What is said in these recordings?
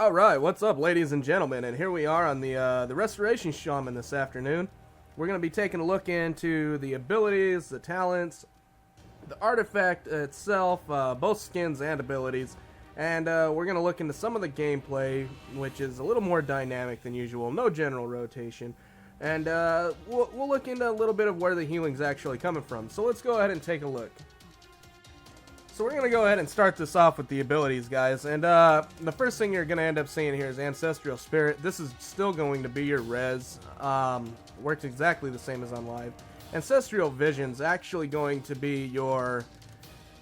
Alright, what's up ladies and gentlemen, and here we are on the Restoration Shaman this afternoon. We're going to be taking a look into the abilities, the talents, the artifact itself, both skins and abilities, and we're going to look into some of the gameplay, which is a little more dynamic than usual, no general rotation, and we'll look into a little bit of where the healing's actually coming from. So let's go ahead and take a look. So we're going to go ahead and start this off with the abilities, guys, and the first thing you're going to end up seeing here is Ancestral Spirit. This is still going to be your res, works exactly the same as on live. Ancestral Vision's actually going to be your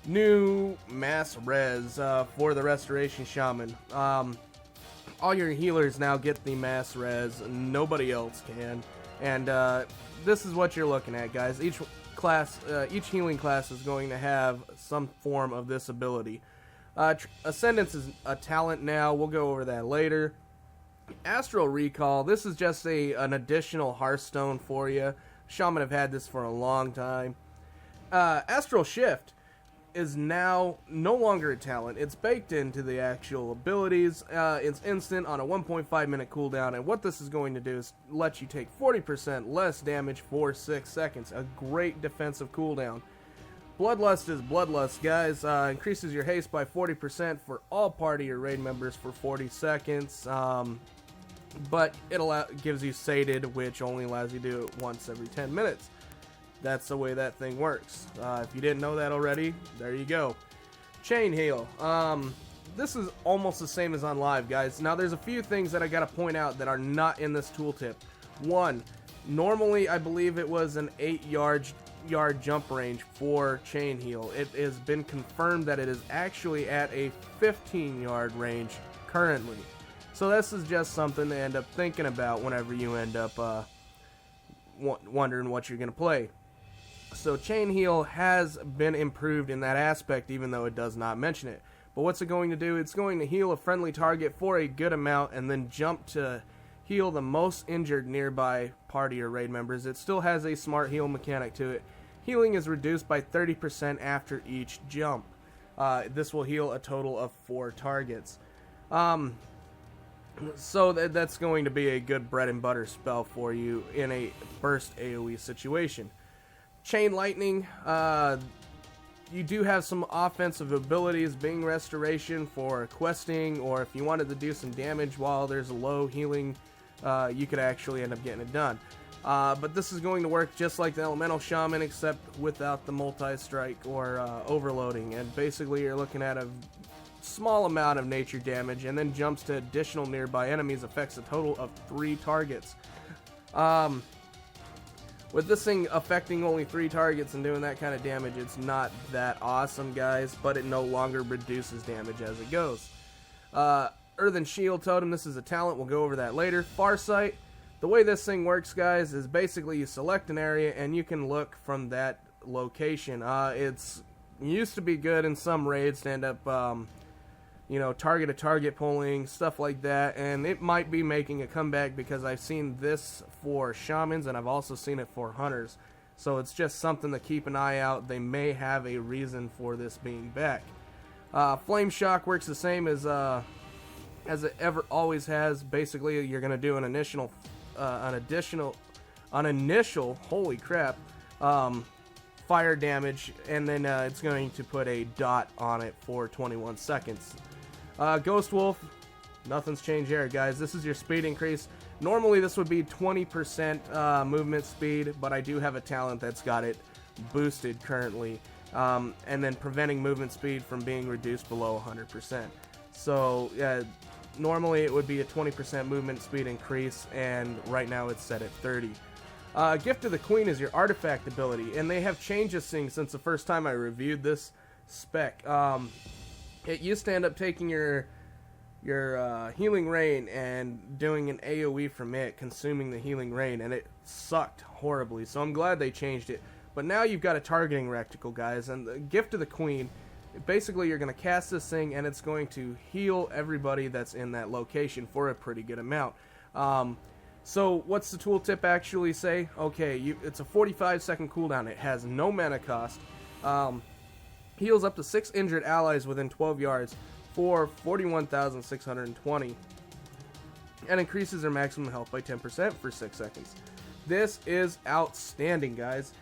new mass res for the Restoration Shaman. All your healers now get the mass res, nobody else can, and this is what you're looking at, guys. Each healing class is going to have some form of this ability. Ascendance is a talent now. We'll go over that later. Astral Recall. This is just an additional Hearthstone for you. Shaman have had this for a long time. Astral Shift is now no longer a talent. It's baked into the actual abilities. It's instant on a 1.5 minute cooldown, and what this is going to do is let you take 40% less damage for 6 seconds. A great defensive cooldown. Bloodlust is Bloodlust, guys. Increases your haste by 40% for all party or raid members for 40 seconds. But it gives you Sated, which only allows you to do it once every 10 minutes. That's the way that thing works. If you didn't know that already, there you go. Chain Heal. This is almost the same as on live, guys. Now, there's a few things that I gotta point out that are not in this tooltip. One, normally I believe it was an 8-yard jump range for Chain Heal. It has been confirmed that it is actually at a 15-yard range currently. So this is just something to end up thinking about whenever you end up wondering what you're gonna play. So Chain Heal has been improved in that aspect, even though it does not mention it. But what's it going to do? It's going to heal a friendly target for a good amount and then jump to heal the most injured nearby party or raid members. It still has a smart heal mechanic to it. Healing is reduced by 30% after each jump. This will heal a total of 4 targets. So that's going to be a good bread and butter spell for you in a burst AoE situation. Chain Lightning, you do have some offensive abilities, being Restoration for questing, or if you wanted to do some damage while there's a low healing, you could actually end up getting it done. But this is going to work just like the Elemental Shaman, except without the multi-strike or overloading, and basically you're looking at a small amount of nature damage, and then jumps to additional nearby enemies, affects a total of 3 targets. With this thing affecting only 3 targets and doing that kind of damage, it's not that awesome, guys, but it no longer reduces damage as it goes. Earthen Shield Totem, this is a talent, we'll go over that later. Farsight, the way this thing works, guys, is basically you select an area and you can look from that location. It's used to be good in some raids to end up target-to-target pulling, stuff like that, and it might be making a comeback because I've seen this for Shamans and I've also seen it for Hunters. So it's just something to keep an eye out. They may have a reason for this being back. Flame Shock works the same as it ever always has. Basically, you're going to do an initial, holy crap, fire damage, and then it's going to put a dot on it for 21 seconds. Ghost Wolf, nothing's changed there, guys. This is your speed increase. Normally this would be 20% movement speed, but I do have a talent that's got it boosted currently, and then preventing movement speed from being reduced below 100%. So normally it would be a 20% movement speed increase, and right now it's set at 30. Gift of the Queen is your artifact ability, and they have changed this thing since the first time I reviewed this spec. It used to end up taking your Healing Rain and doing an AoE from it, consuming the Healing Rain, and it sucked horribly, so I'm glad they changed it. But now you've got a targeting reticle, guys, and the Gift of the Queen, basically you're going to cast this thing, and it's going to heal everybody that's in that location for a pretty good amount. So what's the tooltip actually say? Okay, it's a 45-second cooldown. It has no mana cost. Heals up to 6 injured allies within 12 yards for 41,620. and increases their maximum health by 10% for 6 seconds. This is outstanding, guys.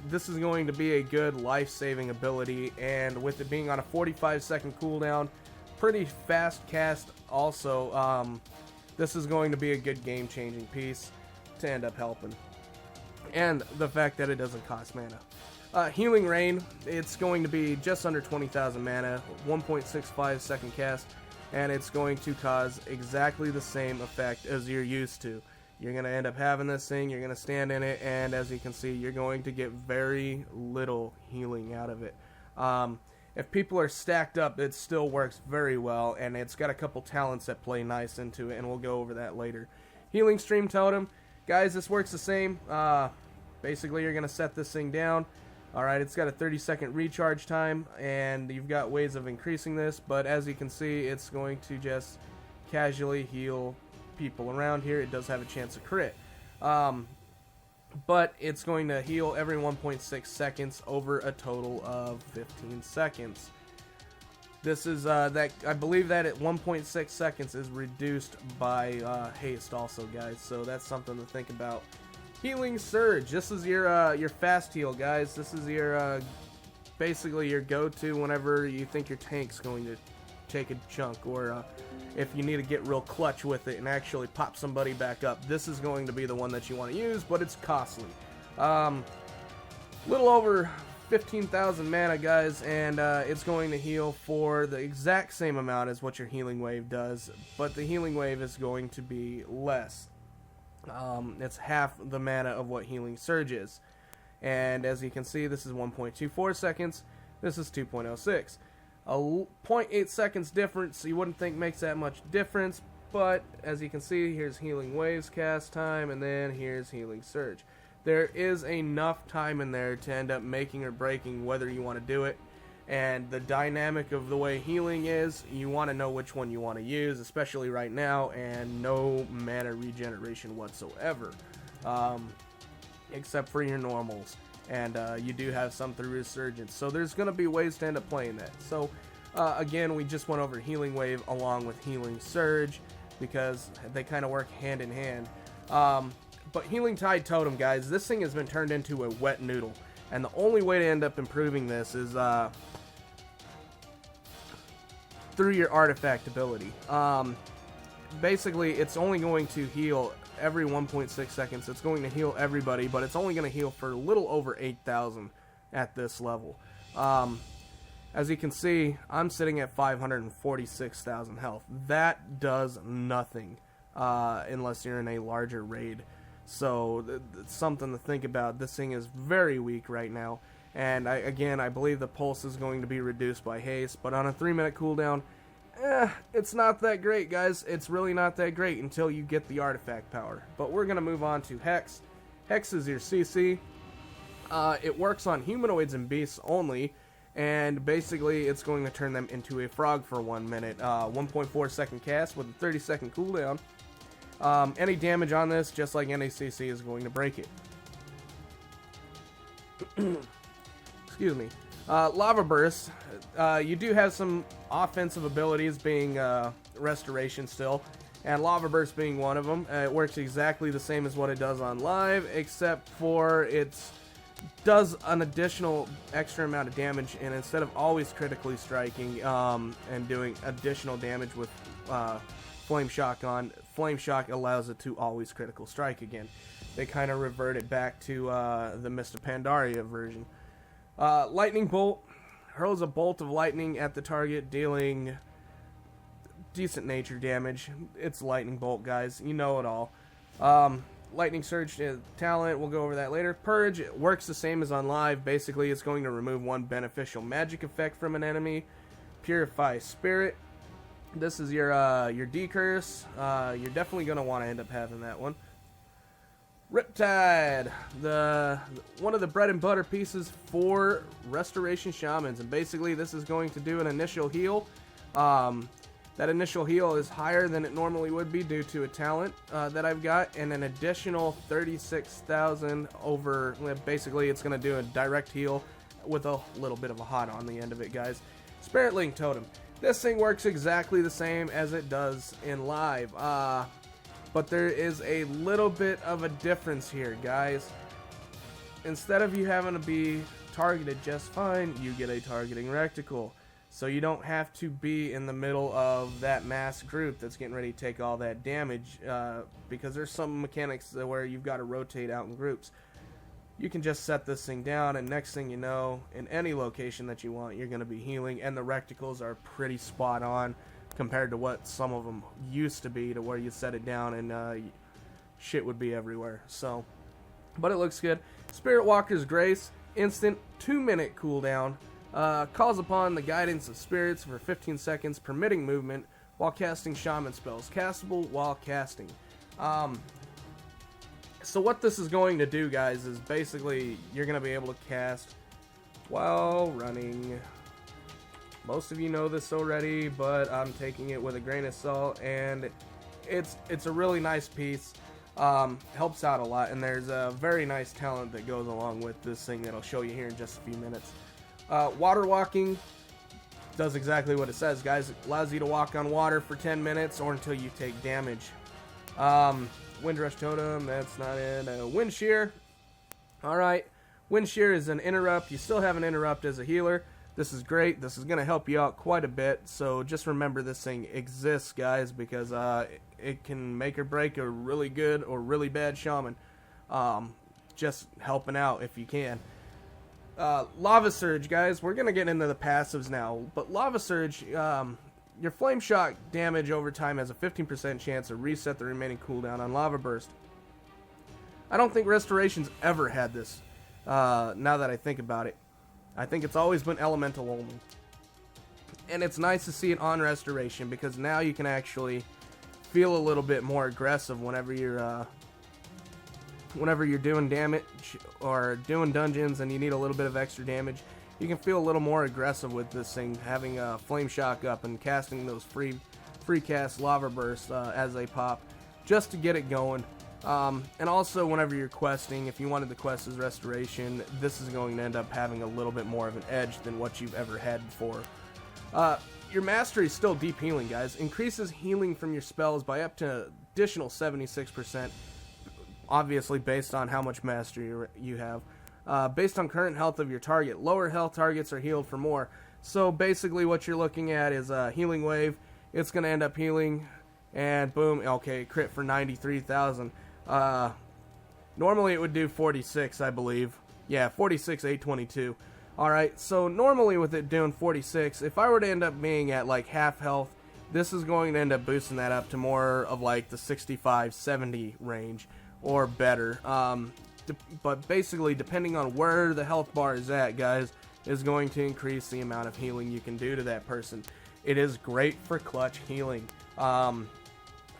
This is going to be a good life-saving ability, and with it being on a 45-second cooldown, pretty fast cast also, this is going to be a good game-changing piece to end up helping. And the fact that it doesn't cost mana. Healing Rain, it's going to be just under 20,000 mana, 1.65 second cast, and it's going to cause exactly the same effect as you're used to. You're going to end up having this thing, you're going to stand in it, and as you can see, you're going to get very little healing out of it. If people are stacked up, it still works very well, and it's got a couple talents that play nice into it, and we'll go over that later. Healing Stream Totem, guys, this works the same. Basically, you're going to set this thing down. Alright, it's got a 30-second recharge time, and you've got ways of increasing this, but as you can see, it's going to just casually heal people around here. It does have a chance to crit. But it's going to heal every 1.6 seconds over a total of 15 seconds. This is, that I believe that at 1.6 seconds is reduced by haste also, guys, so that's something to think about. Healing Surge, this is your fast heal, guys. This is your, basically your go-to whenever you think your tank's going to take a chunk, or if you need to get real clutch with it and actually pop somebody back up. This is going to be the one that you want to use, but it's costly. Little over 15,000 mana, guys, and it's going to heal for the exact same amount as what your Healing Wave does, but the Healing Wave is going to be less. It's half the mana of what Healing Surge is. And as you can see, this is 1.24 seconds, this is 2.06. A 0.8 seconds difference, you wouldn't think makes that much difference, but as you can see, here's Healing Waves cast time, and then here's Healing Surge. There is enough time in there to end up making or breaking whether you want to do it, and the dynamic of the way healing is, you want to know which one you want to use, especially right now, and no mana regeneration whatsoever, except for your normals. And you do have some through Resurgence, so there's going to be ways to end up playing that. So again, we just went over Healing Wave along with Healing Surge because they kind of work hand in hand. But Healing Tide Totem, guys, this thing has been turned into a wet noodle, and the only way to end up improving this is through your artifact ability. Basically, it's only going to heal every 1.6 seconds. It's going to heal everybody, but it's only going to heal for a little over 8,000 at this level. As you can see, I'm sitting at 546,000 health. That does nothing unless you're in a larger raid. So it's something to think about. This thing is very weak right now, and I believe the pulse is going to be reduced by haste, but on a 3-minute cooldown, it's not that great, guys. It's really not that great until you get the artifact power. But we're going to move on to Hex. Hex is your CC. It works on humanoids and beasts only, and basically it's going to turn them into a frog for 1 minute. 1.4 second cast with a 30-second cooldown. Any damage on this, just like any CC, is going to break it. Excuse me. Lava Burst, you do have some offensive abilities, being Restoration still, and Lava Burst being one of them. It works exactly the same as what it does on live, except for it does an additional extra amount of damage, and instead of always critically striking and doing additional damage with Flame Shock on, Flame Shock allows it to always critical strike again. They kind of reverted back to the Mist of Pandaria version. Lightning Bolt hurls a bolt of lightning at the target, dealing decent nature damage. It's Lightning Bolt, guys. You know it all. Lightning Surge talent, we'll go over that later. Purge, it works the same as on live. Basically, it's going to remove one beneficial magic effect from an enemy. Purify Spirit. This is your decurse. You're definitely going to want to end up having that one. Riptide, one of the bread and butter pieces for Restoration Shamans, and basically this is going to do an initial heal. That initial heal is higher than it normally would be due to a talent that I've got, and an additional 36,000 over. Basically, it's going to do a direct heal with a little bit of a hot on the end of it, guys. Spirit Link Totem. This thing works exactly the same as it does in live, but there is a little bit of a difference here, guys. Instead of you having to be targeted just fine, you get a targeting reticle. So you don't have to be in the middle of that mass group that's getting ready to take all that damage, because there's some mechanics where you've got to rotate out in groups. You can just set this thing down, and next thing you know, in any location that you want, you're going to be healing, and the reticles are pretty spot on compared to what some of them used to be, to where you set it down and shit would be everywhere. So, but it looks good. Spirit Walker's Grace, instant 2-minute cooldown, calls upon the guidance of spirits for 15 seconds, permitting movement while casting shaman spells, castable while casting. So what this is going to do, guys, is basically you're going to be able to cast while running. Most of you know this already, but I'm taking it with a grain of salt, and it's a really nice piece. Helps out a lot, and there's a very nice talent that goes along with this thing that I'll show you here in just a few minutes. Water walking does exactly what it says, guys. It allows you to walk on water for 10 minutes or until you take damage. Wind Rush Totem, that's not it. Wind Shear. Alright, Wind Shear is an interrupt. You still have an interrupt as a healer. This is great. This is going to help you out quite a bit. So just remember this thing exists, guys, because it can make or break a really good or really bad shaman. Just helping out if you can. Lava Surge, guys. We're going to get into the passives now. But Lava Surge, your Flame Shock damage over time has a 15% chance to reset the remaining cooldown on Lava Burst. I don't think Restoration's ever had this, now that I think about it. I think it's always been Elemental only. And it's nice to see it on Restoration, because now you can actually feel a little bit more aggressive whenever you're doing damage or doing dungeons and you need a little bit of extra damage. You can feel a little more aggressive with this thing, having a Flame Shock up and casting those free cast Lava Bursts as they pop, just to get it going. And also, whenever you're questing, if you wanted to quest as Restoration, this is going to end up having a little bit more of an edge than what you've ever had before. Your Mastery is still deep healing, guys. Increases healing from your spells by up to additional 76%, obviously based on how much Mastery you have. Based on current health of your target. Lower health targets are healed for more. So basically what you're looking at is a healing wave. It's going to end up healing, and boom, okay, crit for 93,000. Normally it would do 46, I believe. Yeah, 46, 822. Alright, so normally with it doing 46, if I were to end up being at like half health, this is going to end up boosting that up to more of like the 65, 70 range or better. But basically, depending on where the health bar is at, guys, is going to increase the amount of healing you can do to that person. It is great for clutch healing. And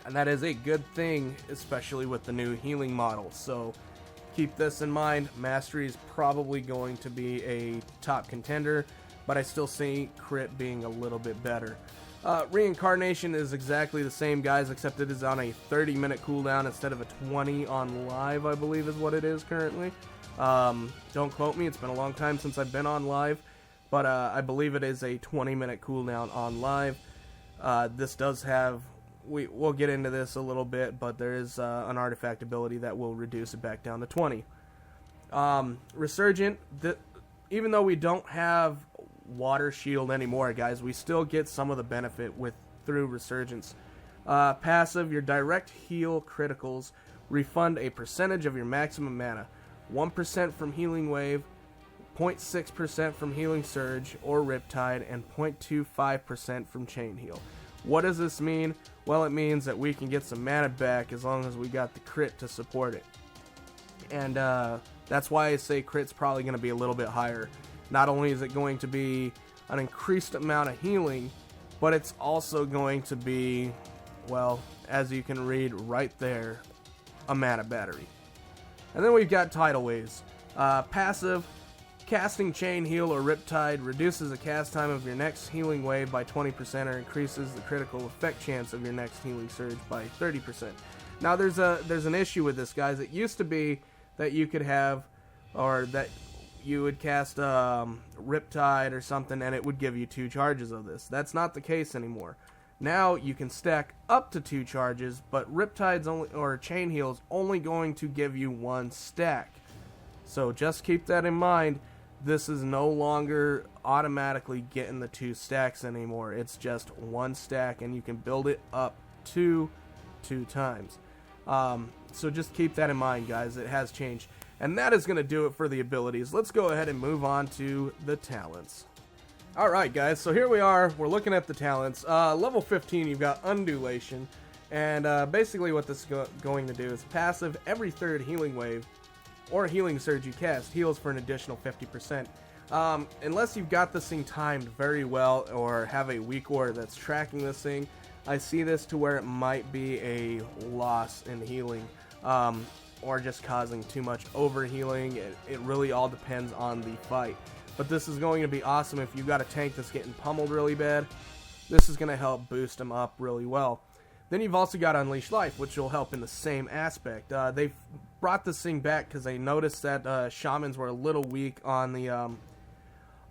that is a good thing, especially with the new healing model. So keep this in mind. Mastery is probably going to be a top contender, but I still see crit being a little bit better. Reincarnation is exactly the same, guys, except it is on a 30-minute cooldown instead of a 20 on live, I believe is what it is currently. Don't quote me, it's been a long time since I've been on live, but I believe it is a 20-minute cooldown on live. This does have, we'll get into this a little bit, but there is an artifact ability that will reduce it back down to 20. Resurgent, even though we don't have Water Shield anymore, guys, we still get some of the benefit through Resurgence. Passive, your direct heal criticals refund a percentage of your maximum mana. 1% from Healing Wave, 0.6% from Healing Surge or Riptide, and 0.25% from Chain Heal. What does this mean? Well, it means that we can get some mana back as long as we got the crit to support it. And that's why I say crit's probably going to be a little bit higher. Not only is it going to be an increased amount of healing, but it's also going to be, well, as you can read right there, a mana battery. And then we've got Tidal Waves. Passive, casting Chain Heal or Riptide reduces the cast time of your next healing wave by 20% or increases the critical effect chance of your next healing surge by 30%. Now there's an issue with this, guys. It used to be that you could have, or that you would cast Riptide or something, and it would give you 2 charges of this. That's not the case anymore. Now you can stack up to 2 charges, but Riptide's only, or Chain Heal's only going to give you 1 stack. So just keep that in mind. This is no longer automatically getting the 2 stacks anymore. It's just 1 stack, and you can build it up to 2 times. So just keep that in mind, guys. It has changed. And that is going to do it for the abilities. Let's go ahead and move on to the talents. Alright, guys, so here we are. We're looking at the talents. Level 15, you've got Undulation. And basically what this is going to do is passive every 3rd healing wave or healing surge you cast heals for an additional 50%. Unless you've got this thing timed very well or have a weak aura that's tracking this thing, I see this to where it might be a loss in healing, or just causing too much overhealing. It really all depends on the fight. But this is going to be awesome if you've got a tank that's getting pummeled really bad. This is going to help boost them up really well. Then you've also got Unleash Life, which will help in the same aspect. They've brought this thing back because they noticed that Shamans were a little weak on the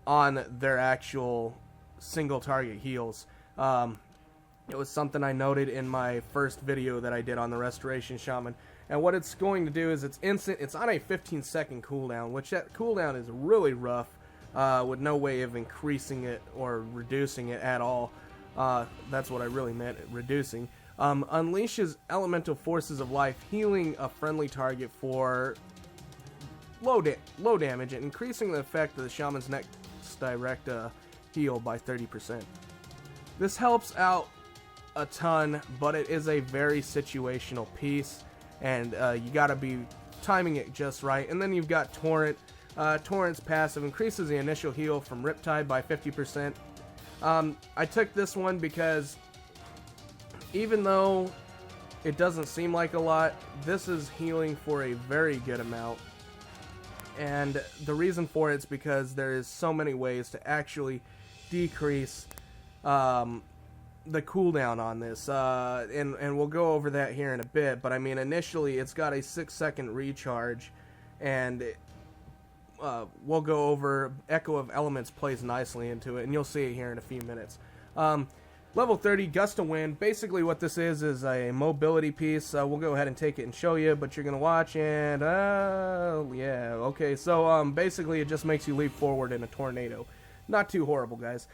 on their actual single target heals. It was something I noted in my first video that I did on the Restoration Shaman. And what it's going to do is it's instant. It's on a 15-second cooldown, which that cooldown is really rough, with no way of increasing it or reducing it at all. That's what I really meant, reducing. Unleashes Elemental Forces of Life, healing a friendly target for low damage, and increasing the effect of the Shaman's next direct heal by 30%. This helps out a ton, but it is a very situational piece, and you gotta be timing it just right. And then you've got Torrent. Torrent's passive increases the initial heal from Riptide by 50%. I took this one because even though it doesn't seem like a lot, this is healing for a very good amount. And the reason for it is because there is so many ways to actually decrease the cooldown on this, and we'll go over that here in a bit. But I mean, initially it's got a 6-second recharge, and we'll go over Echo of Elements plays nicely into it, and you'll see it here in a few minutes. Level 30, Gust of Wind. Basically what this is a mobility piece. We'll go ahead and take it and show you, but you're going to watch, and yeah, okay. So basically it just makes you leap forward in a tornado. Not too horrible, guys.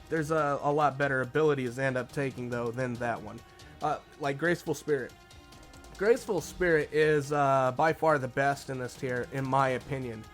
There's a lot better abilities to end up taking, though, than that one. Like Graceful Spirit. Graceful Spirit is by far the best in this tier, in my opinion.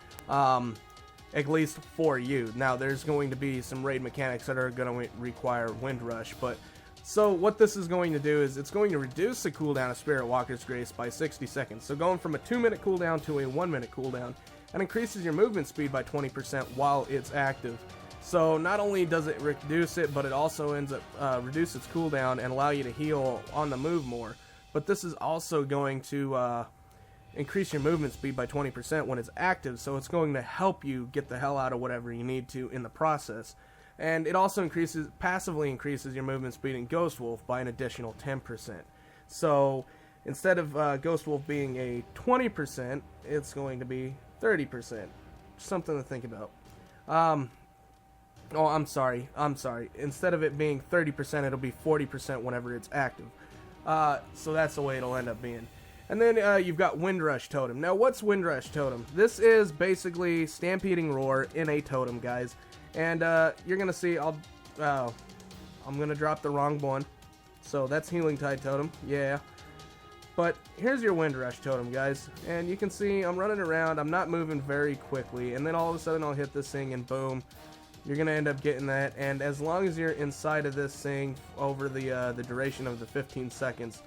At least for you. Now, there's going to be some raid mechanics that are going to require Wind Rush, but so what this is going to do is it's going to reduce the cooldown of Spirit Walker's Grace by 60 seconds. So going from a 2-minute cooldown to a 1-minute cooldown, and increases your movement speed by 20% while it's active. So not only does it reduce it, but it also ends up reduce its cooldown and allow you to heal on the move more. But this is also going to increase your movement speed by 20% when it's active, so it's going to help you get the hell out of whatever you need to in the process. And it also passively increases your movement speed in Ghost Wolf by an additional 10%. So instead of Ghost Wolf being a 20%, it's going to be 30%. Something to think about. Oh, I'm sorry. Instead of it being 30%, it'll be 40% whenever it's active. So that's the way it'll end up being. And then you've got Wind Rush Totem. Now, what's Wind Rush Totem? This is basically Stampeding Roar in a totem, guys. And you're going to see, I'm going to drop the wrong one. So that's Healing Tide Totem, yeah. But here's your Wind Rush Totem, guys. And you can see I'm running around, I'm not moving very quickly. And then all of a sudden I'll hit this thing and boom. You're going to end up getting that. And as long as you're inside of this thing over the duration of the 15 seconds,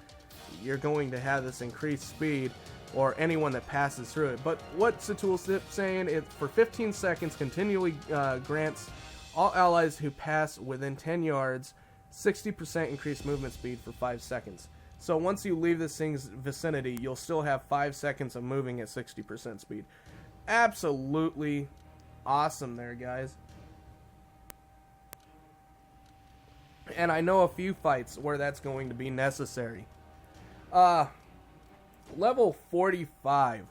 you're going to have this increased speed, or anyone that passes through it. But what's the tooltip saying? It for 15 seconds continually grants all allies who pass within 10 yards 60% increased movement speed for 5 seconds. So once you leave this thing's vicinity, you'll still have 5 seconds of moving at 60% speed. Absolutely awesome there, guys. And I know a few fights where that's going to be necessary. Level 45.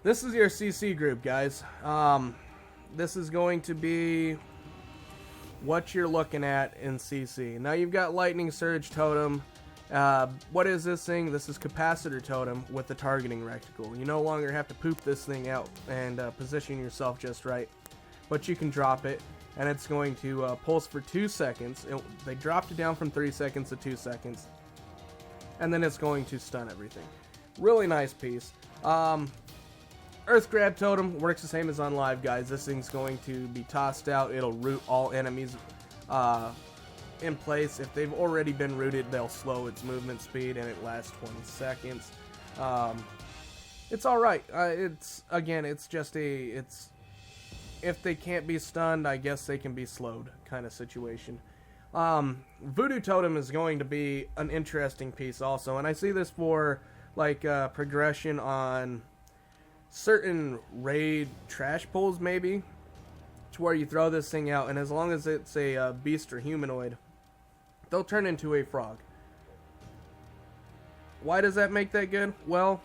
This is your CC group, guys. This is going to be what you're looking at in CC. Now you've got Lightning Surge Totem. What is this thing? This is Capacitor Totem with the targeting reticle. You no longer have to poop this thing out and position yourself just right, but you can drop it, and it's going to pulse for 2 seconds. They dropped it down from 3 seconds to 2 seconds, and then it's going to stun everything. Really nice piece. Earth Grab Totem works the same as on live, guys. This thing's going to be tossed out. It'll root all enemies in place. If they've already been rooted, they'll slow its movement speed, and it lasts 20 seconds. It's alright. It's just if they can't be stunned, I guess they can be slowed kind of situation. Voodoo Totem is going to be an interesting piece also, and I see this for like progression on certain raid trash pulls, maybe, to where you throw this thing out, and as long as it's a beast or humanoid, they'll turn into a frog. Why does that make that good? Well,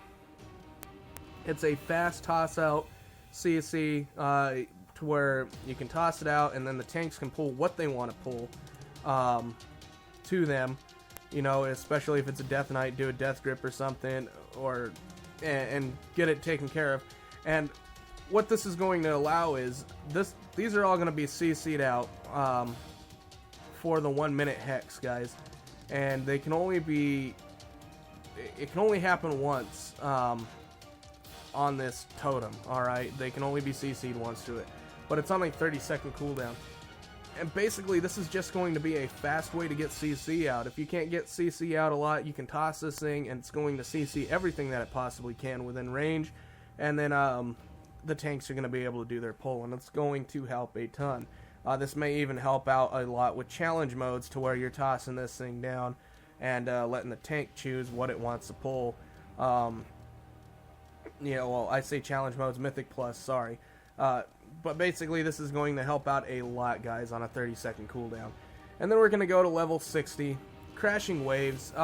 it's a fast toss out CC to where you can toss it out, and then the tanks can pull what they want to pull to them. You know, especially if it's a Death Knight, do a Death Grip or something, or and get it taken care of. And what this is going to allow is these are all going to be CC'd out for the 1 minute hex, guys, and they can only be, it can only happen once on this totem. All right, they can only be CC'd once to it, but it's on a 30-second cooldown. And basically, this is just going to be a fast way to get CC out. If you can't get CC out a lot, you can toss this thing, and it's going to CC everything that it possibly can within range. And then the tanks are going to be able to do their pull, and it's going to help a ton. This may even help out a lot with challenge modes, to where you're tossing this thing down and letting the tank choose what it wants to pull. Well, I say challenge modes, Mythic Plus, sorry. But basically, this is going to help out a lot, guys, on a 30-second cooldown. And then we're going to go to level 60. Crashing Waves.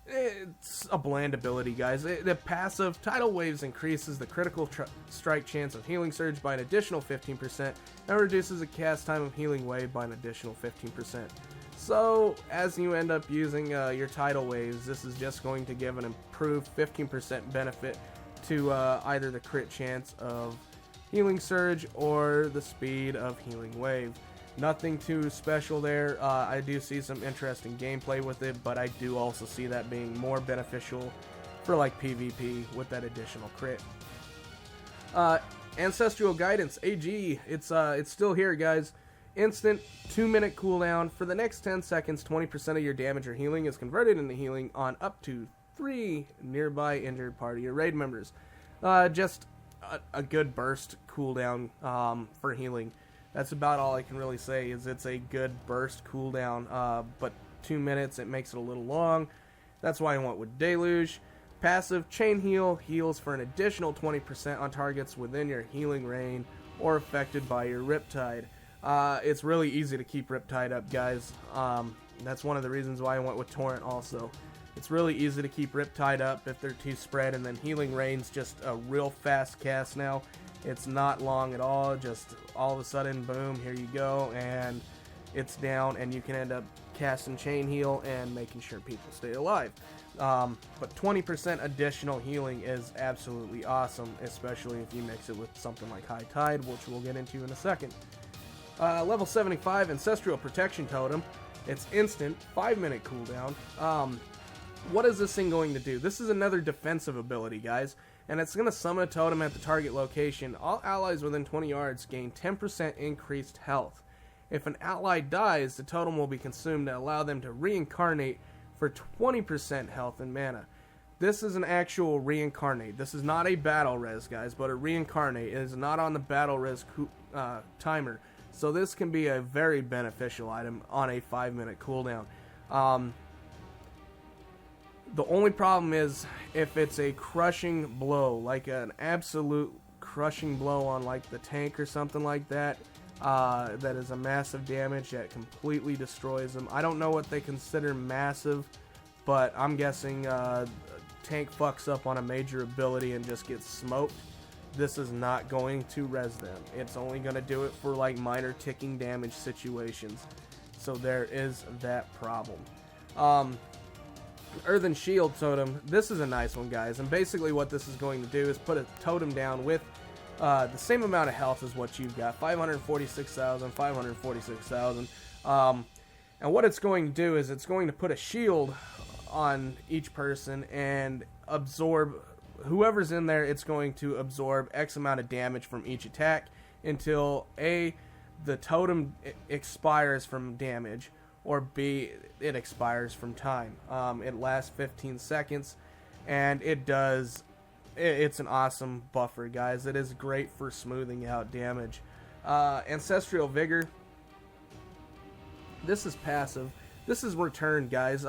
It's a bland ability, guys. The passive Tidal Waves increases the critical strike chance of Healing Surge by an additional 15%, and reduces the cast time of Healing Wave by an additional 15%. So, as you end up using your Tidal Waves, this is just going to give an improved 15% benefit to either the crit chance of Healing Surge or the speed of Healing Wave. Nothing too special there. I do see some interesting gameplay with it, but I do also see that being more beneficial for like PvP with that additional crit. Ancestral Guidance, AG, it's still here, guys. Instant 2-minute cooldown. For the next 10 seconds, 20% of your damage or healing is converted into healing on up to 3 nearby injured party or raid members. Just a good burst cooldown for healing. That's about all I can really say, is it's a good burst cooldown, but 2 minutes, it makes it a little long. That's why I went with Deluge. Passive Chain Heal heals for an additional 20% on targets within your healing range or affected by your Riptide. It's really easy to keep Riptide up, guys. That's one of the reasons why I went with Torrent also. It's really easy to keep Riptide up if they're too spread, and then Healing Rain's just a real fast cast now. It's not long at all, just all of a sudden, boom, here you go, and it's down, and you can end up casting Chain Heal and making sure people stay alive. But 20% additional healing is absolutely awesome, especially if you mix it with something like High Tide, which we'll get into in a second. Level 75, Ancestral Protection Totem. It's instant, 5-minute cooldown. What is this thing going to do? This is another defensive ability, guys, and it's going to summon a totem at the target location. All allies within 20 yards gain 10% increased health. If an ally dies, the totem will be consumed to allow them to reincarnate for 20% health and mana. This is an actual reincarnate. This is not a battle res, guys, but a reincarnate. It is not on the battle res timer. So this can be a very beneficial item on a 5-minute cooldown. The only problem is if it's a crushing blow, like an absolute crushing blow on like the tank or something like that, that is a massive damage that completely destroys them. I don't know what they consider massive, but I'm guessing tank fucks up on a major ability and just gets smoked, this is not going to res them. It's only going to do it for like minor ticking damage situations. So there is that problem. Earthen Shield Totem. This is a nice one, guys. And basically what this is going to do is put a totem down with the same amount of health as what you've got. 546,000, 546,000. And what it's going to do is it's going to put a shield on each person and absorb whoever's in there. It's going to absorb X amount of damage from each attack until A, the totem expires from damage, or B, it expires from time. It lasts 15 seconds, and it's an awesome buffer, guys. It is great for smoothing out damage. Ancestral Vigor. This is passive. This is return, guys,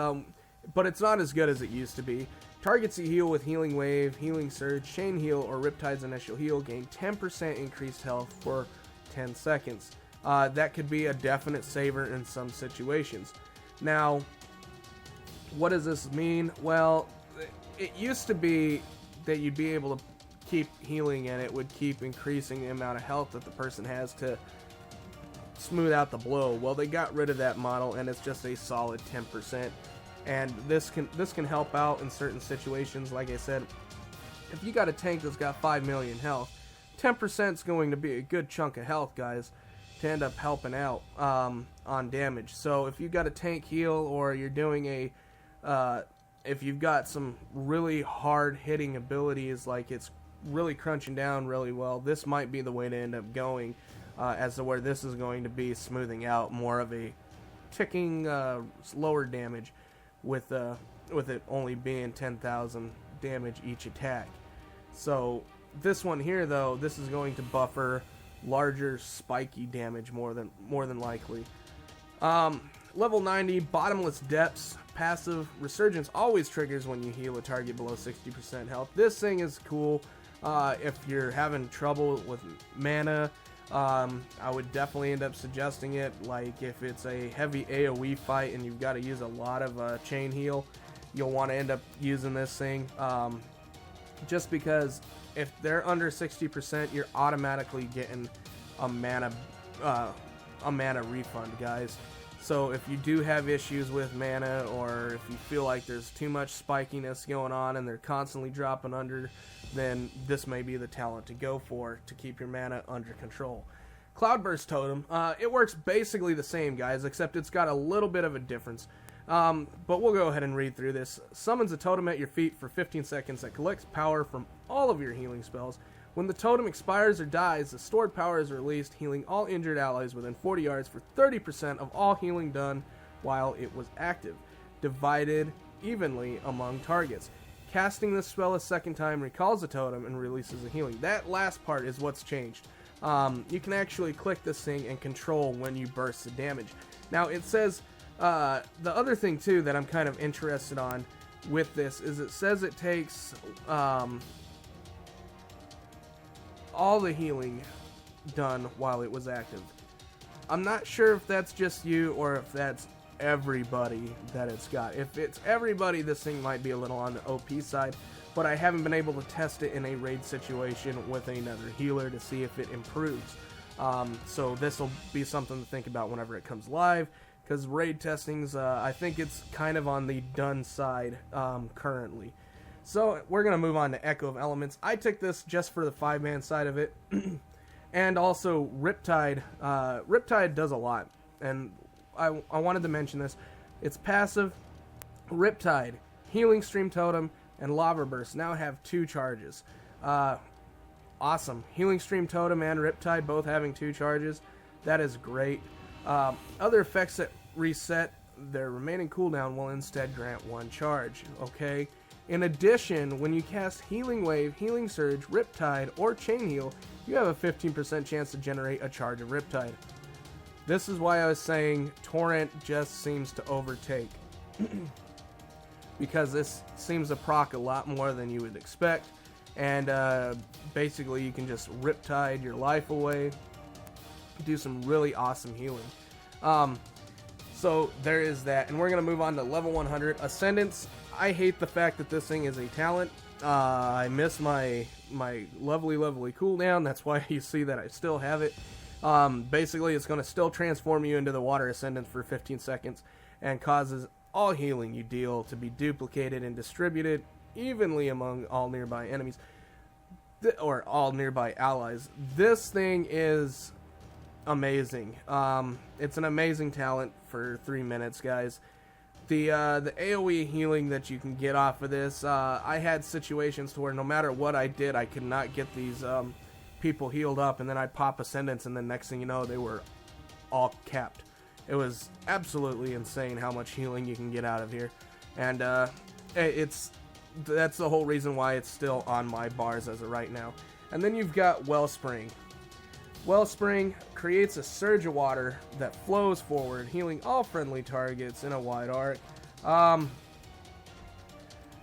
but it's not as good as it used to be. Targets you heal with Healing Wave, Healing Surge, Chain Heal, or Riptide's Initial Heal gain 10% increased health for 10 seconds. That could be a definite saver in some situations. Now, what does this mean? Well, it used to be that you'd be able to keep healing and it would keep increasing the amount of health that the person has to smooth out the blow. Well, they got rid of that model and it's just a solid 10%. And this can help out in certain situations. Like I said, if you got a tank that's got 5 million health, 10% is going to be a good chunk of health, guys, to end up helping out on damage. So if you've got a tank heal, or you're doing if you've got some really hard hitting abilities, like it's really crunching down really well, this might be the way to end up going, as to where this is going to be smoothing out more of a ticking lower damage with it only being 10,000 damage each attack. So this one here, though, this is going to buffer larger spiky damage more than likely. Level 90, Bottomless Depths. Passive. Resurgence always triggers when you heal a target below 60% health. This thing is cool if you're having trouble with mana. I would definitely end up suggesting it, like if it's a heavy AoE fight and you've got to use a lot of chain heal, you'll want to end up using this thing, just because if they're under 60%, you're automatically getting a mana refund, guys. So if you do have issues with mana, or if you feel like there's too much spikiness going on and they're constantly dropping under, then this may be the talent to go for to keep your mana under control. Cloudburst Totem. It works basically the same, guys, except it's got a little bit of a difference. But we'll go ahead and read through this. Summons a totem at your feet for 15 seconds that collects power from all of your healing spells. When the totem expires or dies, the stored power is released, healing all injured allies within 40 yards for 30% of all healing done while it was active, divided evenly among targets. Casting this spell a second time recalls the totem and releases the healing. That last part is what's changed. You can actually click this thing and control when you burst the damage. Now it says, the other thing too that I'm kind of interested on with this is it says it takes all the healing done while it was active. I'm not sure if that's just you or if that's everybody that it's got. If it's everybody, this thing might be a little on the OP side, but I haven't been able to test it in a raid situation with another healer to see if it improves. So this will be something to think about whenever it comes live, because raid testings, I think it's kind of on the done side currently. So we're going to move on to Echo of Elements. I took this just for the 5-man side of it. And also Riptide. Riptide does a lot. And I wanted to mention this. It's passive. Riptide, Healing Stream Totem, and Lava Burst now have 2 charges. Awesome. Healing Stream Totem and Riptide both having 2 charges. That is great. Other effects that reset their remaining cooldown will instead grant 1 charge. Okay? In addition, when you cast Healing Wave, Healing Surge, Riptide, or Chain Heal, you have a 15% chance to generate a charge of Riptide. This is why I was saying Torrent just seems to overtake. Because this seems to proc a lot more than you would expect. And basically you can just Riptide your life away. Do some really awesome healing. So there is that, and we're going to move on to level 100. Ascendance, I hate the fact that this thing is a talent. I miss my lovely cooldown. That's why you see that I still have it. Basically, it's going to still transform you into the Water Ascendant for 15 seconds and causes all healing you deal to be duplicated and distributed evenly among all nearby enemies, or all nearby allies. This thing is amazing. It's an amazing talent for 3 minutes, guys. The AoE healing that you can get off of this, I had situations to where no matter what I did, I could not get these people healed up, and then I'd pop Ascendants, and then next thing you know, they were all capped. It was absolutely insane how much healing you can get out of here, and that's the whole reason why it's still on my bars as of right now. And then you've got Wellspring. Wellspring creates a surge of water that flows forward, healing all friendly targets in a wide arc.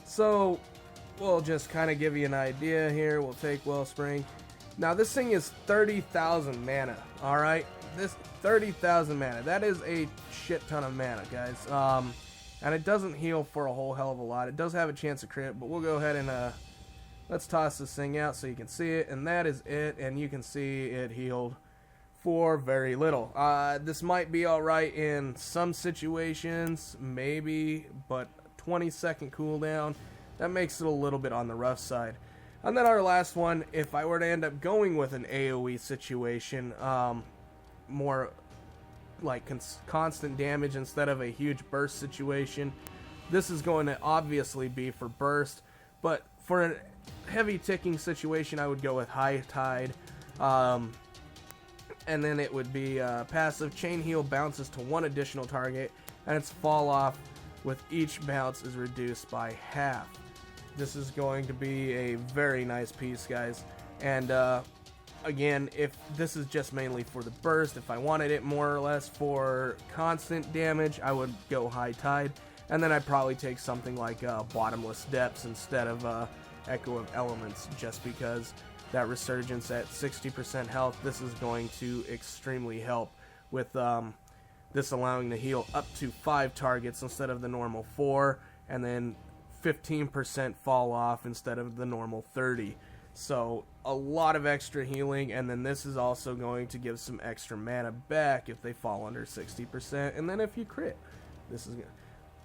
So we'll just kind of give you an idea here. We'll take Wellspring. Now this thing is 30,000 mana, alright? This 30,000 mana. That is a shit ton of mana, guys. And it doesn't heal for a whole hell of a lot. It does have a chance to crit, but we'll go ahead and let's toss this thing out so you can see it. And that is it, and you can see it healed for very little. This might be alright in some situations, maybe, but 20-second cooldown, that makes it a little bit on the rough side. And then our last one, if I were to end up going with an AoE situation, more like constant damage instead of a huge burst situation, this is going to obviously be for burst, but for a heavy ticking situation I would go with High Tide, and then it would be passive. Chain Heal bounces to 1 additional target, and its fall off with each bounce is reduced by half. This is going to be a very nice piece, guys. And again, if this is just mainly for the burst, if I wanted it more or less for constant damage, I would go High Tide. And then I'd probably take something like Bottomless Depths instead of Echo of Elements, just because that resurgence at 60% health, this is going to extremely help with this allowing to heal up to 5 targets instead of the normal 4, and then 15% fall off instead of the normal 30. So a lot of extra healing, and then this is also going to give some extra mana back if they fall under 60%, and then if you crit, this is gonna,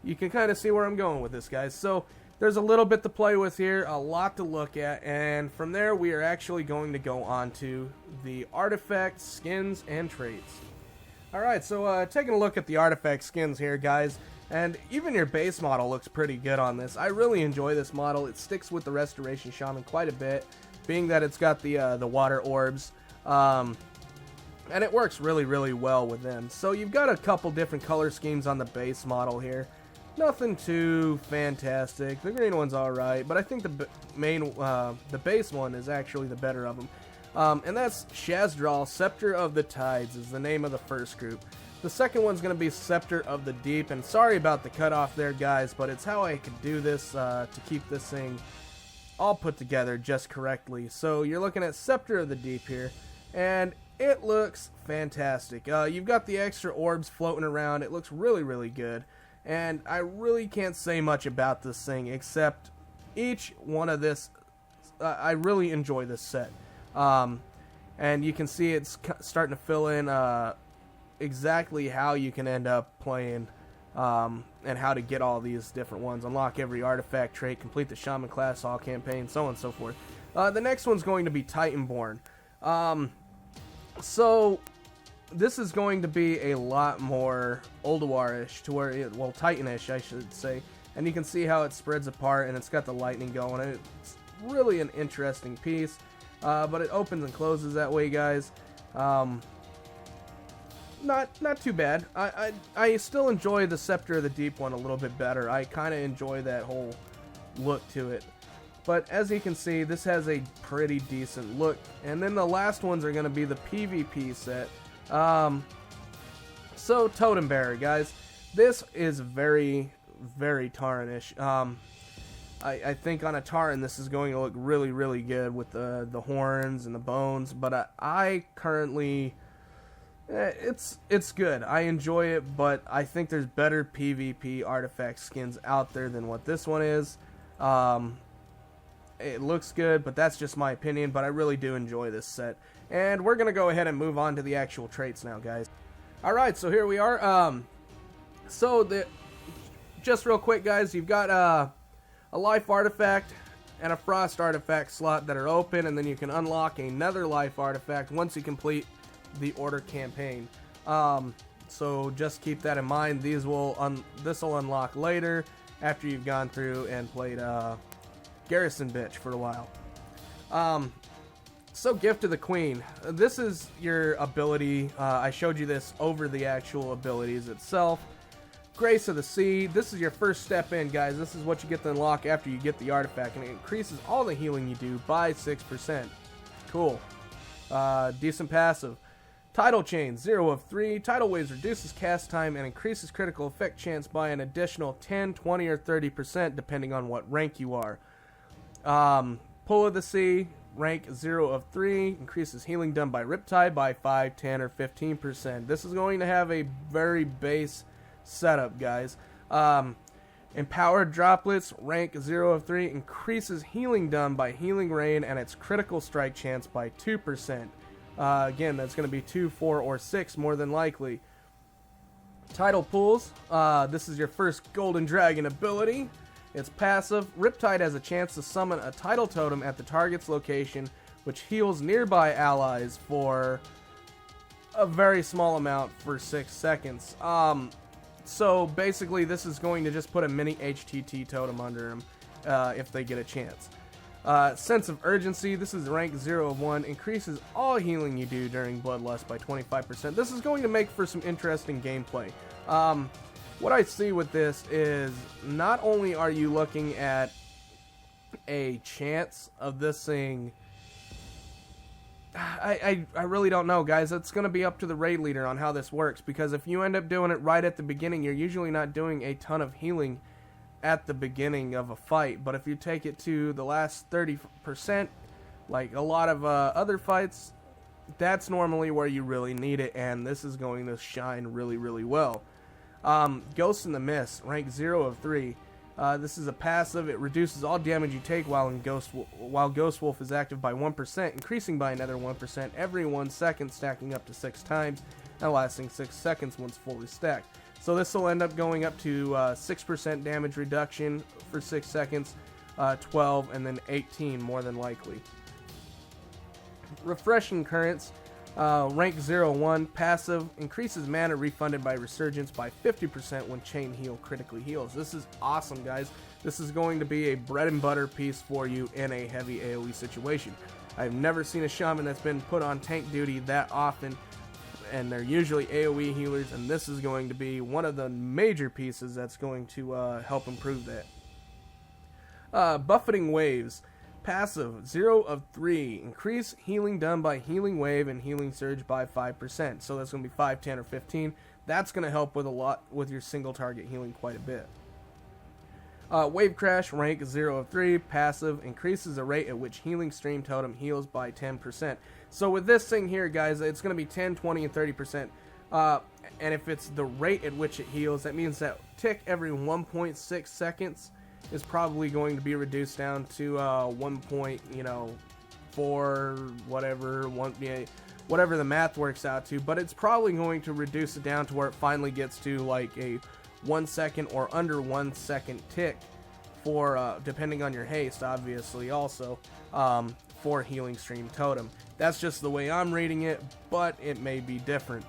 you can kind of see where I'm going with this, guys. So there's a little bit to play with here, a lot to look at, and from there we are actually going to go on to the artifacts, skins, and traits. Alright, so taking a look at the artifact skins here, guys, and even your base model looks pretty good on this. I really enjoy this model. It sticks with the Restoration Shaman quite a bit, being that it's got the water orbs, and it works really well with them. So you've got a couple different color schemes on the base model here. Nothing too fantastic. The green one's alright, but I think the base one is actually the better of them. And that's Shazdral, Scepter of the Tides is the name of the first group. The second one's going to be Scepter of the Deep, and sorry about the cutoff there, guys, but it's how I could do this to keep this thing all put together just correctly. So you're looking at Scepter of the Deep here, and it looks fantastic. You've got the extra orbs floating around. It looks really good, and I really can't say much about this thing except each one of this. I really enjoy this set, and you can see it's starting to fill in exactly how you can end up playing, and how to get all these different ones, unlock every artifact trait, complete the Shaman class, all campaign, so on and so forth. The next one's going to be Titanborn. So this is going to be a lot more Ulduar-ish, to where it, well, Titan-ish, I should say, and you can see how it spreads apart, and it's got the lightning going, and it's really an interesting piece, but it opens and closes that way, guys. Not too bad. I still enjoy the Scepter of the Deep one a little bit better. I kind of enjoy that whole look to it. But as you can see, this has a pretty decent look. And then the last ones are going to be the PvP set. So Totem Bearer, guys. This is very Tauren-ish. I think on a Tauren this is going to look really good with the horns and the bones. But I currently... It's good. I enjoy it, but I think there's better PvP artifact skins out there than what this one is. It looks good, but that's just my opinion, but I really do enjoy this set. And we're going to go ahead and move on to the actual traits now, guys. Alright, so here we are. Just real quick, guys, you've got a life artifact and a frost artifact slot that are open, and then you can unlock another life artifact once you complete the order campaign. So just keep that in mind. This will unlock later after you've gone through and played Garrison Bitch for a while. So Gift of the Queen. This is your ability. I showed you this over the actual abilities itself. Grace of the Sea. This is your first step in, guys. This is what you get to unlock after you get the artifact, and it increases all the healing you do by 6%. Cool. Decent passive. Tidal Chain, 0 of 3. Tidal Waves reduces cast time and increases critical effect chance by an additional 10, 20, or 30% depending on what rank you are. Pull of the Sea, rank 0 of 3. Increases healing done by Riptide by 5, 10, or 15%. This is going to have a very base setup, guys. Empowered Droplets, rank 0 of 3. Increases healing done by Healing Rain and its critical strike chance by 2%. Again, that's going to be 2, 4, or 6 more than likely. Tidal Pools. This is your first Golden Dragon ability. It's passive. Riptide has a chance to summon a Tidal Totem at the target's location, which heals nearby allies for a very small amount for 6 seconds. So basically, this is going to just put a mini HTT Totem under him if they get a chance. Sense of Urgency. This is rank 0 of 1. Increases all healing you do during Bloodlust by 25%. This is going to make for some interesting gameplay. What I see with this is not only are you looking at a chance of this thing, I really don't know, guys. It's going to be up to the raid leader on how this works, because if you end up doing it right at the beginning, you're usually not doing a ton of healing at the beginning of a fight. But if you take it to the last 30%, like a lot of other fights, that's normally where you really need it, and this is going to shine really, really well. Ghost in the Mist, rank 0 of 3. This is a passive. It reduces all damage you take while Ghost Wolf is active by 1%, increasing by another 1% every 1 second, stacking up to 6 times, and lasting 6 seconds once fully stacked. So this will end up going up to 6% damage reduction for 6 seconds, 12, and then 18 more than likely. Refreshing Currents. Rank 0-1, passive, increases mana refunded by Resurgence by 50% when Chain Heal critically heals. This is awesome, guys. This is going to be a bread and butter piece for you in a heavy AoE situation. I've never seen a Shaman that's been put on tank duty that often, and they're usually AoE healers, and this is going to be one of the major pieces that's going to help improve that. Buffeting Waves. Passive, 0 of 3. Increase healing done by Healing Wave and Healing Surge by 5%. So that's going to be 5, 10, or 15. That's going to help with a lot with your single target healing quite a bit. Wave Crash, rank 0 of 3. Passive, increases the rate at which Healing Stream Totem heals by 10%. So with this thing here, guys, it's going to be 10, 20, and 30%. And if it's the rate at which it heals, that means that tick every 1.6 seconds is probably going to be reduced down to 1.4 whatever whatever the math works out to, but it's probably going to reduce it down to where it finally gets to like a 1 second or under 1 second tick for depending on your haste, obviously, also for Healing Stream Totem. That's just the way I'm reading it, but it may be different.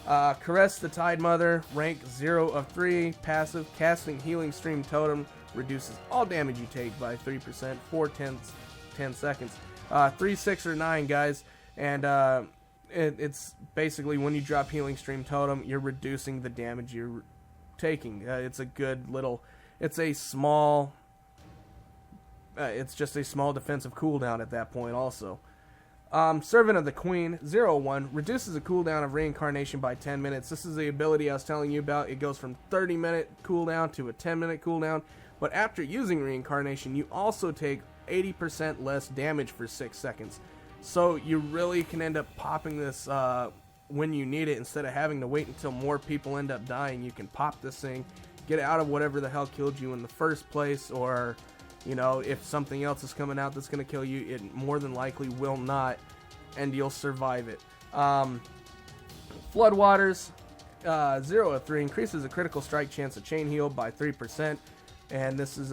Caress the Tide Mother, rank 0 of 3, passive, casting Healing Stream Totem reduces all damage you take by 3% for 10 seconds. 3, 6, or 9, guys, and it's basically when you drop Healing Stream Totem, you're reducing the damage you're taking. It's a good little, it's just a small defensive cooldown at that point also. Servant of the Queen, 0-1, reduces the cooldown of Reincarnation by 10 minutes. This is the ability I was telling you about. It goes from 30-minute cooldown to a 10-minute cooldown. But after using Reincarnation, you also take 80% less damage for 6 seconds. So you really can end up popping this when you need it. Instead of having to wait until more people end up dying, you can pop this thing, get out of whatever the hell killed you in the first place, or, you know, if something else is coming out that's going to kill you, it more than likely will not, and you'll survive it. Floodwaters, 0 of 3, increases the critical strike chance of chain heal by 3%, and this is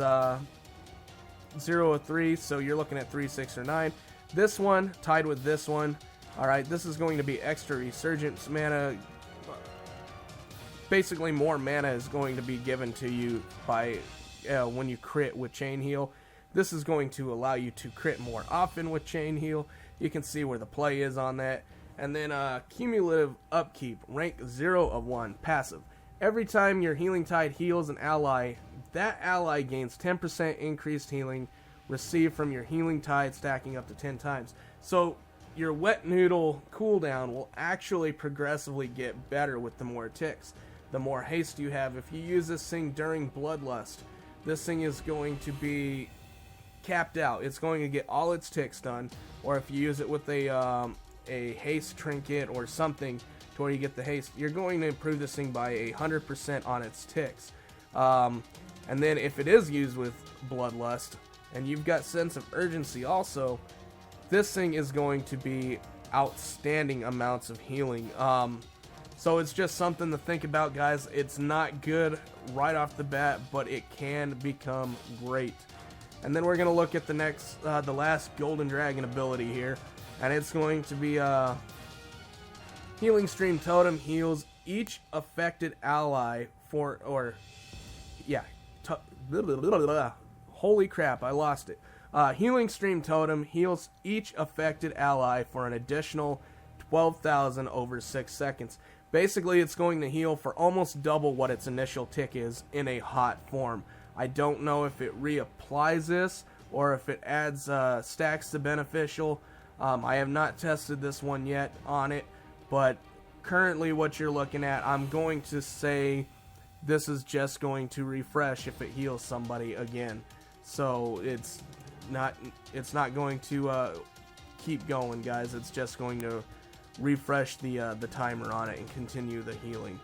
0 of 3, so you're looking at 3, 6, or 9. This one, tied with this one, alright, this is going to be extra resurgence mana. Basically, more mana is going to be given to you by when you crit with chain heal. This is going to allow you to crit more often with chain heal. You can see where the play is on that. And then cumulative upkeep, rank 0 of 1, passive. Every time your Healing Tide heals an ally, that ally gains 10% increased healing received from your Healing Tide, stacking up to 10 times. So your Wet Noodle cooldown will actually progressively get better with the more ticks. The more haste you have. If you use this thing during Bloodlust, this thing is going to be capped out. It's going to get all its ticks done. Or if you use it with a haste trinket or something to where you get the haste, you're going to improve this thing by 100% on its ticks. And then if it is used with Bloodlust and you've got Sense of Urgency also, this thing is going to be outstanding amounts of healing. So it's just something to think about, guys. It's not good right off the bat, but it can become great. And then we're going to look at the next, the last Golden Dragon ability here. And it's going to be Healing Stream Totem heals each affected ally for, or, yeah, holy crap, I lost it. Healing Stream Totem heals each affected ally for an additional 12,000 over 6 seconds. Basically, it's going to heal for almost double what its initial tick is in a hot form. I don't know if it reapplies this or if it adds stacks to beneficial. I have not tested this one yet on it, but currently what you're looking at, I'm going to say this is just going to refresh if it heals somebody again. So it's not going to keep going, guys. It's just going to refresh the timer on it and continue the healing.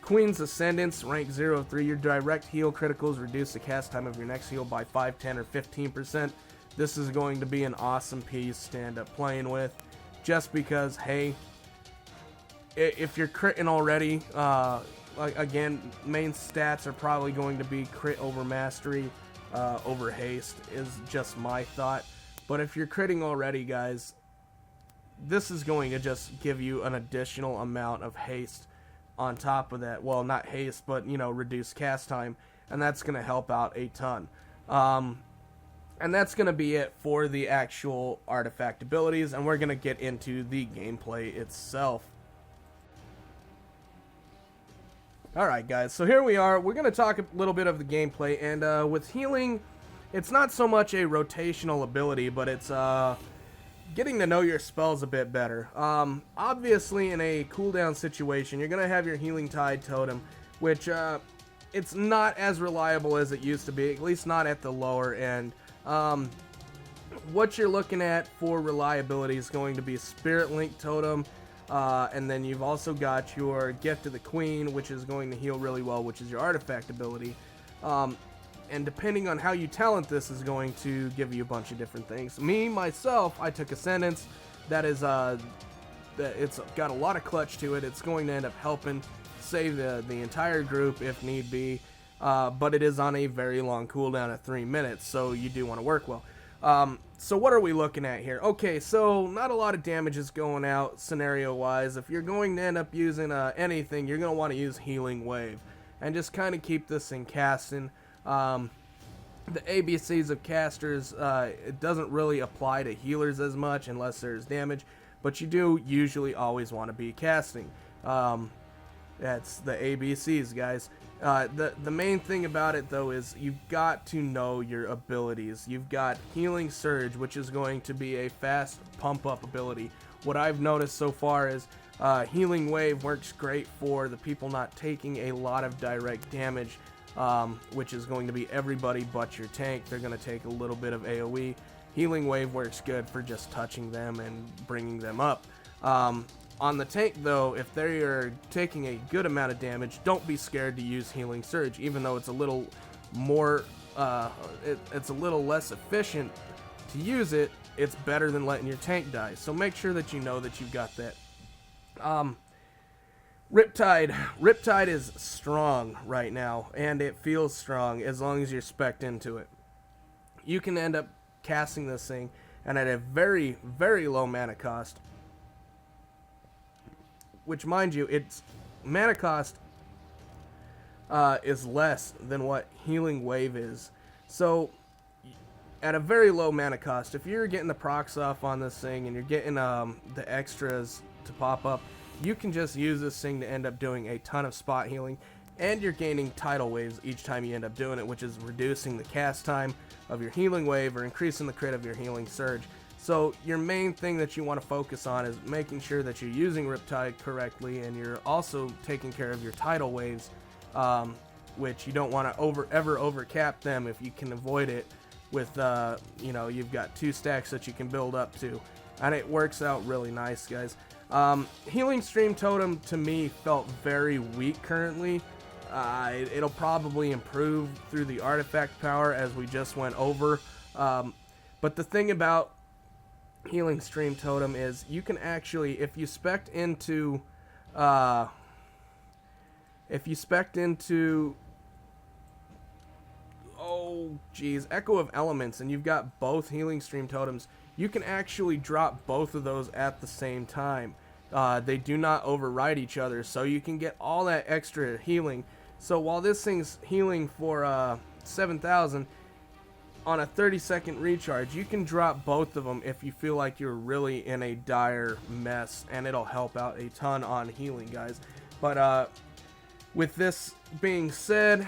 Queen's Ascendance, rank 0 of 3. Your direct heal criticals reduce the cast time of your next heal by 5, 10, or 15%. This is going to be an awesome piece to end up playing with, just because, hey, if you're critting already, again, main stats are probably going to be crit over mastery, over haste, is just my thought. But if you're critting already, guys, this is going to just give you an additional amount of haste on top of that. Well, not haste, but, you know, reduced cast time, and that's going to help out a ton. And that's going to be it for the actual artifact abilities, and we're going to get into the gameplay itself. Alright, guys, so here we are. We're going to talk a little bit of the gameplay, and with healing, it's not so much a rotational ability, but it's getting to know your spells a bit better. Obviously, in a cooldown situation, you're going to have your Healing Tide totem, which it's not as reliable as it used to be, at least not at the lower end. What you're looking at for reliability is going to be Spirit Link Totem, and then you've also got your Gift of the Queen, which is going to heal really well, which is your artifact ability. And depending on how you talent this is going to give you a bunch of different things. Myself, I took Ascendance. That is, it's got a lot of clutch to it. It's going to end up helping save the entire group if need be. But it is on a very long cooldown of 3 minutes, so you do want to work well. So what are we looking at here? Okay, so not a lot of damage is going out scenario-wise. If you're going to end up using anything, you're going to want to use Healing Wave. And just kind of keep this thing casting. The ABCs of casters, it doesn't really apply to healers as much unless there's damage. But you do usually always want to be casting. That's the ABCs, guys. The main thing about it, though, is you've got to know your abilities. You've got Healing Surge, which is going to be a fast pump-up ability. What I've noticed so far is Healing Wave works great for the people not taking a lot of direct damage, which is going to be everybody but your tank. They're going to take a little bit of AoE. Healing Wave works good for just touching them and bringing them up. On the tank, though, if they are taking a good amount of damage, don't be scared to use Healing Surge, even though it's a little more, it's a little less efficient to use it. It's better than letting your tank die. So make sure that you know that you've got that. Riptide is strong right now, and it feels strong as long as you're spec'd into it. You can end up casting this thing, and at a very, very low mana cost, which, mind you, its mana cost is less than what Healing Wave is. So, at a very low mana cost, if you're getting the procs off on this thing and you're getting the extras to pop up, you can just use this thing to end up doing a ton of spot healing, and you're gaining tidal waves each time you end up doing it, which is reducing the cast time of your Healing Wave or increasing the crit of your Healing Surge. So your main thing that you want to focus on is making sure that you're using Riptide correctly, and you're also taking care of your tidal waves, which you don't want to ever overcap them if you can avoid it. With you've got 2 stacks that you can build up to, and it works out really nice, guys. Healing Stream Totem to me felt very weak currently. It'll probably improve through the artifact power as we just went over. But the thing about Healing Stream Totem is you can actually, if you spec'd into Echo of Elements, and you've got both Healing Stream Totems, you can actually drop both of those at the same time. They do not override each other, so you can get all that extra healing. So while this thing's healing for 7,000, on a 30-second recharge, you can drop both of them if you feel like you're really in a dire mess, and it'll help out a ton on healing, guys. But with this being said,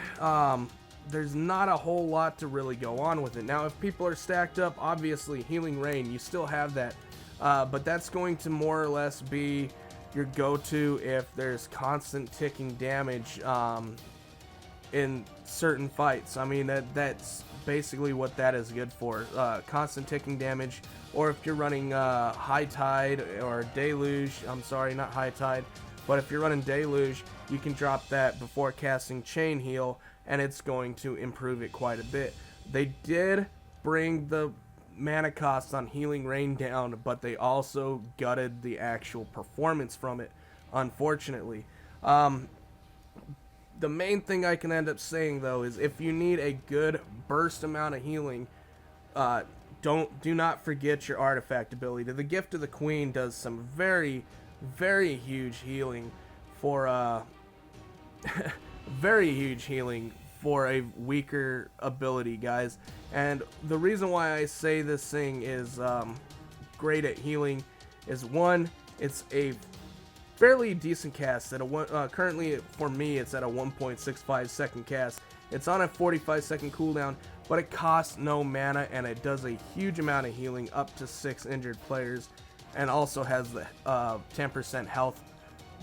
there's not a whole lot to really go on with it. Now, if people are stacked up, obviously Healing Rain, you still have that, but that's going to more or less be your go-to if there's constant ticking damage in certain fights. I mean, that's basically what that is good for, constant ticking damage. Or if you're running High Tide or Deluge, I'm sorry, not High Tide, but if you're running Deluge, you can drop that before casting Chain Heal, and it's going to improve it quite a bit. They did bring the mana cost on Healing Rain down, but they also gutted the actual performance from it, unfortunately. The main thing I can end up saying, though, is if you need a good burst amount of healing, do not forget your artifact ability. The Gift of the Queen does some very, very huge healing for very huge healing for a weaker ability, guys. And the reason why I say this thing is great at healing is, one, it's a fairly decent cast at a currently for me it's at a 1.65 second cast. It's on a 45-second cooldown, but it costs no mana, and it does a huge amount of healing up to 6 injured players, and also has the 10% health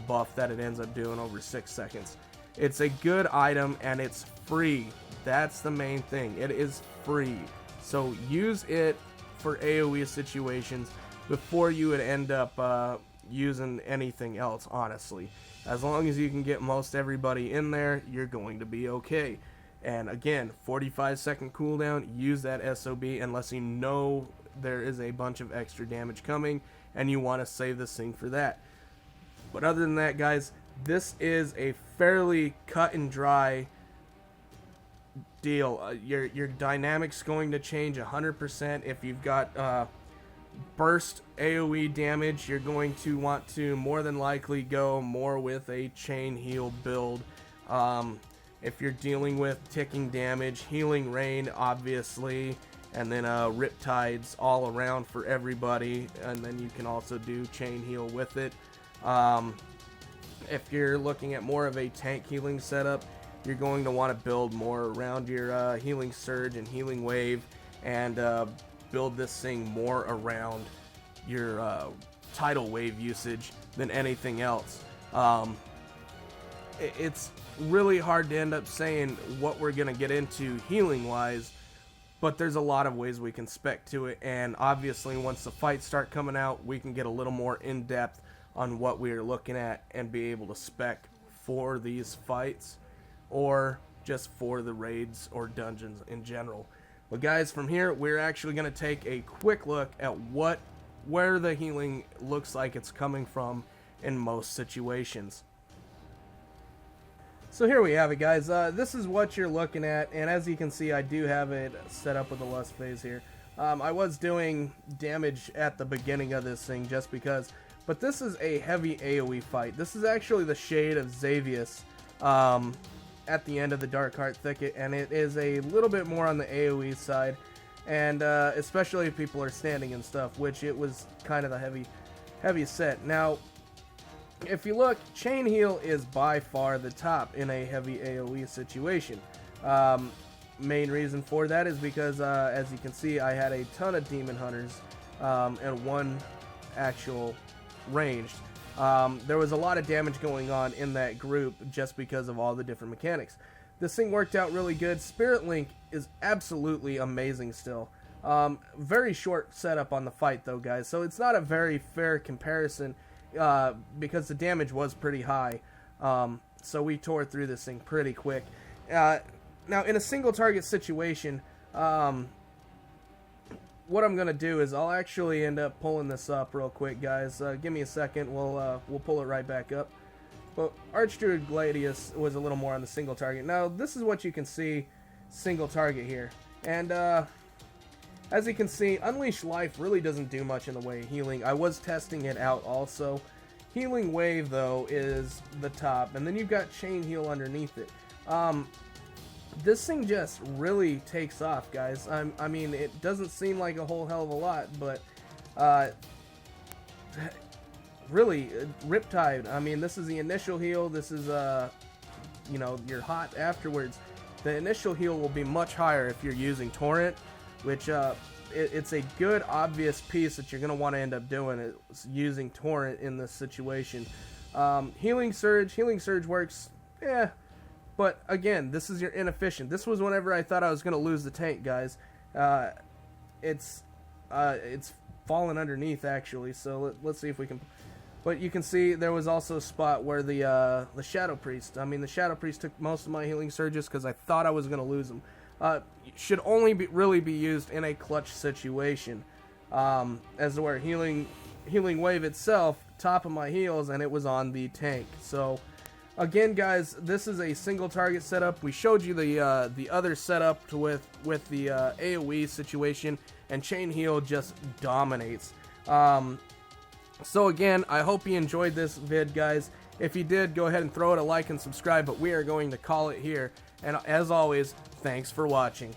buff that it ends up doing over 6 seconds. It's a good item, and it's free. That's the main thing. It is free. So use it for AoE situations before you would end up using anything else, honestly. As long as you can get most everybody in there, you're going to be okay. And again, 45-second cooldown, use that SOB unless you know there is a bunch of extra damage coming and you want to save this thing for that. But other than that, guys, this is a fairly cut and dry deal. Your dynamics going to change 100%. If you've got burst AoE damage, you're going to want to more than likely go more with a chain heal build. If you're dealing with ticking damage, Healing Rain, obviously, and then Riptides all around for everybody, and then you can also do chain heal with it. If you're looking at more of a tank healing setup, you're going to want to build more around your Healing Surge and Healing Wave, and build this thing more around your tidal wave usage than anything else. It's really hard to end up saying what we're going to get into healing wise, but there's a lot of ways we can spec to it, and obviously once the fights start coming out, we can get a little more in depth on what we're looking at and be able to spec for these fights or just for the raids or dungeons in general. But guys, from here we're actually going to take a quick look at where the healing looks like it's coming from in most situations. So here we have it, guys. This is what you're looking at, and as you can see, I do have it set up with a lust phase here. I was doing damage at the beginning of this thing just because, but this is a heavy AoE fight. This is actually the shade of Xavius at the end of the Dark Heart Thicket, and it is a little bit more on the AoE side, and especially if people are standing and stuff, which it was kind of the heavy set. Now, if you look, Chain Heal is by far the top in a heavy AoE situation. Main reason for that is because, as you can see, I had a ton of Demon Hunters and one actual ranged. There was a lot of damage going on in that group just because of all the different mechanics. This thing worked out really good. Spirit Link is absolutely amazing still. Very short setup on the fight though, guys, so it's not a very fair comparison because the damage was pretty high. So we tore through this thing pretty quick. Now, in a single target situation, what I'm gonna do is I'll actually end up pulling this up real quick, guys. Give me a second. We'll pull it right back up. But Archdruid Gladius was a little more on the single target. Now, this is what you can see single target here, and as you can see, Unleash Life really doesn't do much in the way of healing. I was testing it out also. Healing Wave, though, is the top, and then you've got Chain Heal underneath it. This thing just really takes off, guys. I mean, it doesn't seem like a whole hell of a lot, but really, Riptide, I mean, this is the initial heal. This is, you know, you're hot afterwards. The initial heal will be much higher if you're using Torrent, which it's a good obvious piece that you're going to want to end up doing, is using Torrent in this situation. Healing Surge works, but again, this is your inefficient. This was whenever I thought I was going to lose the tank, guys. It's fallen underneath actually, so let's see if we can. But you can see there was also a spot where the Shadow Priest, the Shadow Priest took most of my healing surges because I thought I was going to lose them. Should only really be used in a clutch situation, as to where healing Wave itself, top of my heals, and it was on the tank. So again, guys, this is a single target setup. We showed you the other setup with the AoE situation, and Chain Heal just dominates. So again, I hope you enjoyed this vid, guys. If you did, go ahead and throw it a like and subscribe, but we are going to call it here. And as always, thanks for watching.